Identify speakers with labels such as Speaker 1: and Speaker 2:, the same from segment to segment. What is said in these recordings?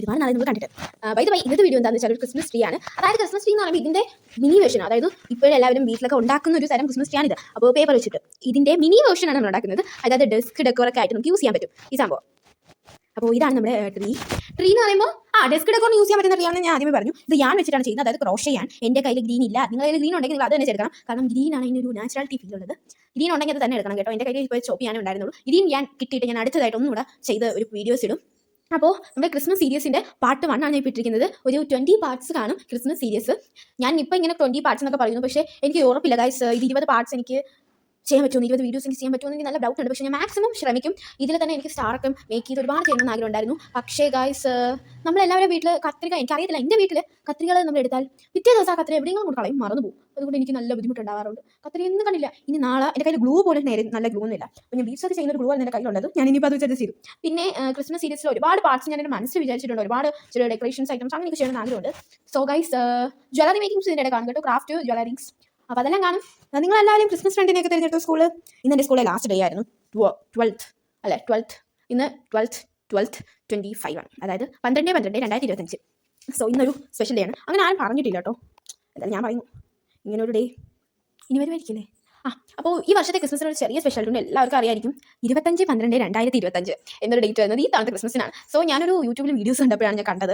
Speaker 1: ഒരുപാട് നാളെ നമ്മൾ കണ്ടിട്ട്. ബൈ ദ വൈ ഇന്നത്തെ വീഡിയോ എന്താണെന്ന് വെച്ചാൽ ഒരു ക്രിസ്മസ് ട്രീ ആണ്. അതായത് ക്രിസ്മസ് ട്രീ എന്ന് പറയുമ്പോൾ ഇതിൻ്റെ മിനി വേർഷൻ, അതായത് ഇപ്പോഴെല്ലാവരും വീട്ടിലൊക്കെ ഉണ്ടാക്കുന്ന ഒരു തരം ക്രിസ്മസ് ട്രീ ആണിത്. അപ്പോൾ പേപ്പർ വെച്ചിട്ട് ഇതിൻ്റെ മിനി വേർഷനാണ് നമ്മൾ ഉണ്ടാക്കുന്നത്. അതായത് ഡെസ്ക് ഡെക്കോറൊക്കെ ആയിട്ട് നമുക്ക് യൂസ് ചെയ്യാൻ പറ്റും ഈ സംഭവം. അപ്പോൾ ഇതാണ് നമ്മുടെ ട്രീ എന്ന് പറയുമ്പോൾ ഡെസ്ക് ഡെക്കോറിന് യൂസ് ചെയ്യാൻ പറ്റുന്ന ട്രീയാണെന്ന് ഞാൻ ആദ്യമേ പറഞ്ഞു. ഇത് ഞാൻ വെച്ചിട്ടാണ് ചെയ്യുന്നത്, അതായത് ക്രോഷ് ചെയ്യാൻ. എൻ്റെ കയ്യിൽ ഗ്രീൻ ഇല്ല, നിങ്ങളുടെ കയ്യിൽ ഗ്രീൻ ഉണ്ടെങ്കിൽ നിങ്ങൾ അത് തന്നെ എടുക്കണം. കാരണം ഗ്രീൻ ആണ് ഇതിനൊരു നാച്ചുറാലിറ്റി ഫീൽ ഉള്ളത്. ഗ്രീൻ ഉണ്ടെങ്കിൽ അത് തന്നെ എടുക്കണം കേട്ടോ. എൻ്റെ കയ്യിൽ ഇപ്പോൾ ചോപ്പ് ചെയ്യാനേ ഉണ്ടായിരുന്നുള്ളൂ. ഗ്രീൻ ഞാൻ കിട്ടിയിട്ട് ഞാൻ അടുത്തതായിട്ട് ഒന്നും കൂടെ ചെയ്ത് ഒരു വീഡിയോസ് ഇടും. അപ്പോൾ നമ്മുടെ ക്രിസ്മസ് സീരീസിൻ്റെ പാർട്ട് 1 ആണ് ഞാൻ ഇപ്പോൾ ഇട്ടിരിക്കുന്നത്. ഒരു 20 പാർട്സ് കാണും ക്രിസ്മസ് സീരീസ്. ഞാൻ ഇപ്പോൾ ഇങ്ങനെ 20 പാർട്സ് എന്നൊക്കെ പറയുന്നു, പക്ഷേ എനിക്ക് ഉറപ്പില്ല ഗൈസ്, ഇത് 20 പാർട്സ് എനിക്ക് ചെയ്യാൻ പറ്റുമോ, 20 വീഡിയോസ് എനിക്ക് ചെയ്യാൻ പറ്റുമോ എന്ന് നല്ല ഡൗട്ട് ഉണ്ട്. പക്ഷേ ഞാൻ മാക്സിമം ശ്രമിക്കും. ഇതിൽ തന്നെ എനിക്ക് സ്റ്റാറൊക്കെ മേക്ക് ചെയ്ത് ഒരുപാട് ചെയ്യണമെന്ന് ആഗ്രഹം ഉണ്ടായിരുന്നു. പക്ഷേ ഗൈസ്, നമ്മളെല്ലാവരും വീട്ടിൽ കത്രിക, എനിക്കറിയത്തില്ല, എൻ്റെ വീട്ടിൽ കത്രികൾ നമ്മൾ എടുത്താൽ പിറ്റേ ദിവസം ആ കത്രിക എവിടെയെങ്കിലും കൊണ്ട് കളയും, മറന്നു പോകും. അതുകൊണ്ട് എനിക്ക് നല്ല ബുദ്ധിമുട്ടുണ്ടാവാറുണ്ട്. കത്രിക ഒന്നും കണ്ടില്ല. ഇനി നാളെ എൻ്റെ കയ്യിൽ ഗ്ലൂ പോലും നേരെ നല്ല ഗ്ലൂ ഒന്നുമില്ല. അപ്പോൾ ഞാൻ ബീഡ്സ് ഒക്കെ ചെയ്യുന്ന ഒരു ഗ്ലൂ ആണ് എൻ്റെ കയ്യിലുള്ളത്. ഞാൻ ഇനിയിപ്പോൾ അത് സജസ്റ്റ് ചെയ്തു. പിന്നെ ക്രിസ്മസ് സീരീസിൽ ഒരുപാട് പാർട്സ് ഞാൻ എൻ്റെ മനസ്സിൽ വിചാരിച്ചിട്ടുണ്ട്. ഒരുപാട് ചെറിയ ഡെക്കറേഷൻസ് ഐറ്റംസ് അങ്ങനെയൊക്കെ ചെയ്യണമെന്ന് ആഗ്രഹമുണ്ട്. സോ ഗൈസ്, ജ്വല്ലറി മേക്കിംഗ്സ് ഇതിൻ്റെ കാണും കേട്ടോ, ക്രാഫ്റ്റ് ജ്വല്ലറീസ്. അപ്പോൾ അതെല്ലാം കാണും. നിങ്ങളെല്ലാവരും ക്രിസ്മസ് ഫ്രണ്ടിനെയൊക്കെ തിരഞ്ഞെടുത്ത സ്കൂള്. ഇന്ന് എൻ്റെ സ്കൂളിലെ ലാസ്റ്റ് ഡേ ആയിരുന്നു. 12th ഇന്ന് 12th 25 ആണ്, അതായത് 12/12/2025. സോ ഇന്നൊരു സ്പെഷ്യൽ ഡേ ആണ്. അങ്ങനെ ആരും പറഞ്ഞിട്ടില്ല കേട്ടോ, എന്തായാലും ഞാൻ പറയുന്നു ഇങ്ങനെ ഒരു ഡേ ഇനി വരുമായിരിക്കില്ലേ. അപ്പോൾ ഈ വർഷത്തെ ക്രിസ്മസിന് ഒരു ചെറിയ സ്പെഷ്യൽ ഉണ്ട്, എല്ലാവർക്കും അറിയായിരിക്കും. 25/12/2025 എന്നൊരു ഡേറ്റ് വരുന്നത് ഈ തവണത്തെ ക്രിസ്മസിനാണ്. സോ ഞാനൊരു യൂട്യൂബിൽ വീഡിയോസ് കണ്ടപ്പോഴാണ് ഞാൻ കണ്ടത്.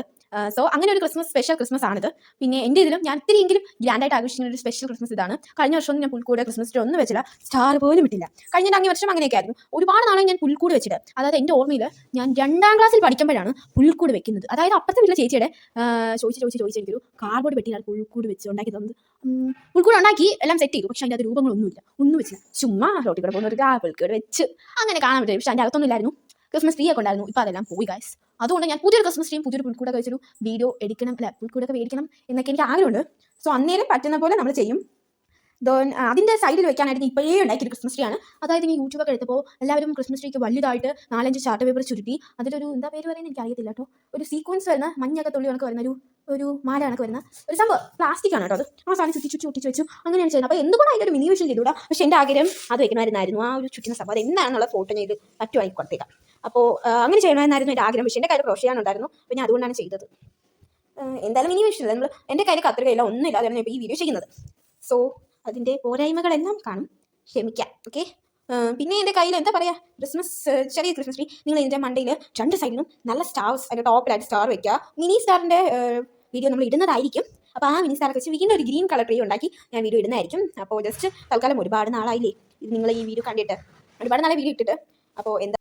Speaker 1: സോ അങ്ങനെ ഒരു സ്പെഷ്യൽ ക്രിസ്മസ് ആണിത്. പിന്നെ എൻ്റെ ഇതിലും ഞാൻ ഇത്തിരിയെങ്കിലും ഗ്രാൻഡായിട്ട് ആഘോഷിക്കുന്ന ഒരു സ്പെഷ്യൽ ക്രിസ്മസ് ഇതാണ്. കഴിഞ്ഞ വർഷമൊന്നും ഞാൻ പുൽക്കൂട് ക്രിസ്മസ് ട്രീ ഒന്നും വെച്ചില്ല, സ്റ്റാർ പോലും ഇട്ടില്ല. കഴിഞ്ഞ വർഷം അങ്ങനെയൊക്കെ ആയിരുന്നു. ഒരുപാട് നാളെ ഞാൻ പുൽക്കൂട് വെച്ചിട്ട്, അതായത് എൻ്റെ ഓർമ്മയിൽ ഞാൻ 2ാം ക്ലാസ്സിൽ പഠിക്കുമ്പോഴാണ് പുൽക്കൂട് വെക്കുന്നത്. അതായത് അപ്പുറത്തെ വീട്ടിലെ ചേച്ചിയുടെ ചോദിച്ച് എനിക്കൊരു കാർഡ്ബോർഡ് പെട്ടിയിലാണ് പുൽക്കൂട് വെച്ച് ഉണ്ടാക്കി തന്നത്. പുൽക്കൂട് ഉണ്ടാക്കി എല്ലാം സെറ്റ് ചെയ്തു, പക്ഷേ അതിൻ്റെ അത് രൂപങ്ങളൊന്നുമില്ല, ഒന്നും വെച്ചില്ല. ചുമ്മാ റോട്ടിൽ കൂടെ പോകുന്ന ഒരു പുൽക്കൂട് വെച്ച് അങ്ങനെ കാണാൻ പറ്റും. പക്ഷേ അതിൻ്റെ അകത്തൊന്നും ഇല്ലായിരുന്നു. ക്രിസ്മസ് ട്രീ ഒക്കെ ഉണ്ടായിരുന്നു, ഇപ്പോൾ അതെല്ലാം പോയി ഗൈസ്. അതുകൊണ്ട് ഞാൻ പുതിയൊരു ക്രിസ്മസ് ട്രീയും പുതിയൊരു പുൽക്കൂടൊക്കെ വെച്ചൊരു വീഡിയോ എടുക്കണം, അല്ല പുൽക്കൂടൊക്കെ മേടിക്കണം എന്നൊക്കെ എനിക്ക് ആഗ്രഹമുണ്ട്. സോ അന്നേരം പറ്റുന്ന പോലെ നമ്മൾ ചെയ്യും. അതിൻ്റെ സൈഡിൽ വെക്കാനായിട്ട് ഇപ്പോഴേ ഉണ്ടാക്കിയൊരു ക്രിസ്മസ് ട്രീ ആണ്. അതായത് ഈ യൂട്യൂബൊക്കെ എടുത്തപ്പോൾ എല്ലാവരും ക്രിസ്മസ് ട്രീക്ക് വലുതായിട്ട് 4-5 ചാർട്ട് പേപ്പർ ചുരുട്ടി അതിലൊരു എന്താ പേര് പറയുന്നത് എനിക്ക് അറിയത്തില്ല കേട്ടോ, ഒരു സീക്വൻസ് വരുന്ന മഞ്ഞൊക്കെ തുള്ളി കണക്ക് വരുന്ന ഒരു മാല കണക്ക് വരുന്ന ഒരു സംഭവം, പ്ലാസ്റ്റിക് ആണ് കേട്ടോ അത്. ആ സാധനം ചുറ്റി ഒട്ടിച്ച് വെച്ചു, അങ്ങനെയാണ് ചെയ്യുന്നത്. അപ്പോൾ എന്തുകൊണ്ട് അതിൻ്റെ ഒരു മിനി വേർഷൻ ചെയ്തുകൂടാ. പക്ഷേ എൻ്റെ ആഗ്രഹം അത് വെക്കണമായിരുന്നു, ആ ഒരു ചുറ്റുന്ന സംഭവം. അത് എന്താണെന്നുള്ള ഫോട്ടോ ഞാൻ ഇത് പറ്റുമായി കൊടുത്തേക്കാം. അപ്പോൾ അങ്ങനെ ചെയ്യണമെന്നായിരുന്നു എൻ്റെ ആഗ്രഹം. പക്ഷേ എൻ്റെ കയ്യിൽ ക്രോഷ് ചെയ്യാനുണ്ടായിരുന്നു, അപ്പോൾ ഞാൻ അതുകൊണ്ടാണ് ചെയ്തത്. എന്തായാലും മിനി വേർഷൻ നമ്മൾ എൻ്റെ കയ്യിൽ കത്രികയില്ല, ഒന്നുമില്ല, അതാണ് ഇപ്പോൾ ഈ വീഡിയോ ചെയ്യുന്നത്. സോ അതിൻ്റെ പോരായ്മകളെല്ലാം കാണും, ക്ഷമിക്കാം. ഓക്കെ. പിന്നെ എൻ്റെ കയ്യിൽ എന്താ പറയുക, ചെറിയ ക്രിസ്മസ് ട്രീ. നിങ്ങൾ ഇതിൻ്റെ മണ്ടയിൽ 2 സൈഡിലും നല്ല സ്റ്റാർസ്, അതിൻ്റെ ടോപ്പിലായിട്ട് സ്റ്റാർ വെക്കുക. മിനി സ്റ്റാറിൻ്റെ വീഡിയോ നമ്മൾ ഇടുന്നതായിരിക്കും. അപ്പോൾ ആ മിനി സ്റ്റാറൊക്കെ വെച്ച് വീണ്ടും ഒരു ഗ്രീൻ കളർ ട്രീ ഉണ്ടാക്കി ഞാൻ വീഡിയോ ഇടുന്നതായിരിക്കും. അപ്പോൾ ജസ്റ്റ് തൽക്കാലം ഒരുപാട് നാളായില്ലേ ഇത് നിങ്ങൾ ഈ വീഡിയോ കണ്ടിട്ട്, ഒരുപാട് നാളെ വീഡിയോ ഇട്ടിട്ട്. അപ്പോൾ എന്താ